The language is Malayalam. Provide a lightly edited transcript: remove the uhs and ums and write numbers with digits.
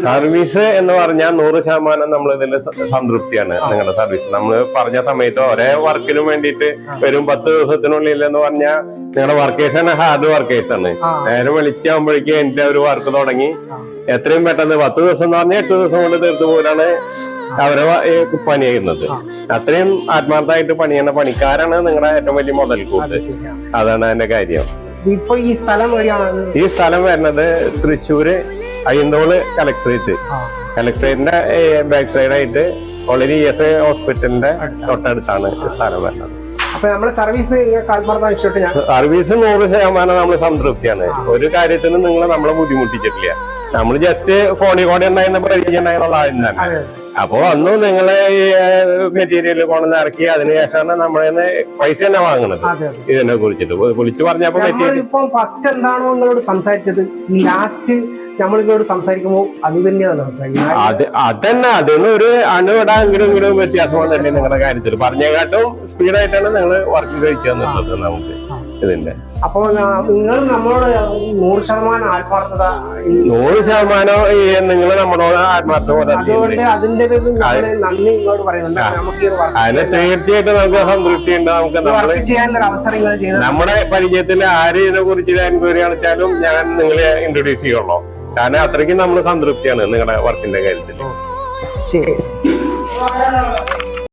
സർവീസ് എന്ന് പറഞ്ഞാൽ 100% നമ്മൾ ഇതിൽ സംതൃപ്തിയാണ്. നിങ്ങളുടെ സർവീസ് നമ്മൾ പറഞ്ഞ സമയത്ത് ഒരേ വർക്കിനും വേണ്ടിയിട്ട് വരും 10 ദിവസത്തിനുള്ളിൽ എന്ന് പറഞ്ഞാൽ നിങ്ങളുടെ വർക്കേഴ്സ് ആണ് ഹാർഡ് വർക്കേഴ്സ് ആണ്. നേരെ വിളിച്ചാകുമ്പോഴേക്കും എന്റെ ഒരു വർക്ക് തുടങ്ങി എത്രയും പെട്ടെന്ന് 10 ദിവസം എന്ന് പറഞ്ഞാൽ 8 ദിവസം കൊണ്ട് തീർത്തു പോലാണ് അവരെ പണി ചെയ്യുന്നത്. അത്രയും ആത്മാർത്ഥമായിട്ട് പണിയുന്ന പണിക്കാരാണ് നിങ്ങളുടെ ഏറ്റവും വലിയ മുതൽക്കൂട്ട്. അതാണ് അതിന്റെ കാര്യം. ഇപ്പൊ ഈ സ്ഥലം വരുന്നത് തൃശ്ശൂര് അയ്യന്തോള് കളക്ടറേറ്റിന്റെ ബാക്ക് സൈഡായിട്ട് ഓൾറെഡി ESI ഹോസ്പിറ്റലിന്റെ തൊട്ടടുത്താണ് സ്ഥലം വരുന്നത്. അപ്പൊ നമ്മള് സർവീസ് 100% നമ്മൾ സംതൃപ്തിയാണ്. ഒരു കാര്യത്തിനും നിങ്ങൾ നമ്മളെ ബുദ്ധിമുട്ടിച്ചിട്ടില്ല. നമ്മൾ ജസ്റ്റ് ഫോണിൽ കൂടെ ഉണ്ടായിരുന്ന പരിചയമുള്ള ആളാണ്. അപ്പൊ അന്ന് നിങ്ങളെ ഈ മെറ്റീരിയൽ കൊണ്ടുവന്ന് ഇറക്കി അതിനുശേഷമാണ് നമ്മളെ പൈസ തന്നെ വാങ്ങുന്നത്. ഇതിനെ കുറിച്ചിട്ട് വിളിച്ചു പറഞ്ഞപ്പോ ഫസ്റ്റ് എന്താണോ നിങ്ങളോട് സംസാരിച്ചത്, ഈ ലാസ്റ്റ് നമ്മളിങ്ങോട് സംസാരിക്കുമ്പോൾ അത് തന്നെയാണ് സംസാരിക്കുന്നത്. അതന്നെ അതിന് ഒരു അണുവിടാങ്കിലും ഇങ്ങോട്ടും വ്യത്യാസം വന്നില്ലേ നിങ്ങളുടെ കാര്യത്തിൽ. പറഞ്ഞേക്കാട്ടും സ്പീഡായിട്ടാണ് നിങ്ങൾ വർക്ക് കഴിച്ചു തന്നിട്ടുള്ളത് നമുക്ക് ഇതിന്റെ. അപ്പൊ നിങ്ങൾ നമ്മളോട് 100% ആത്മാർത്ഥത 100% നിങ്ങൾ നമ്മളോട് ആത്മാർത്ഥത അതിന്റെ നന്ദി ഇങ്ങോട്ട് പറയുന്നുണ്ട്. അതിന് തീർച്ചയായിട്ടും നമുക്ക് സംതൃപ്തി ഉണ്ട്. നമുക്ക് ചെയ്യാനുള്ള അവസരങ്ങൾ നമ്മുടെ പരിചയത്തിൽ ആര് ഇതിനെ കുറിച്ച് എൻക്വയറി കാണിച്ചാലും ഞാൻ നിങ്ങളെ ഇൻട്രൊഡ്യൂസ് ചെയ്യുള്ളൂ. കാരണം അത്രയ്ക്കും നമ്മൾ സംതൃപ്തിയാണ് നിങ്ങളുടെ വർക്കിന്റെ കാര്യത്തിൽ. ശരി.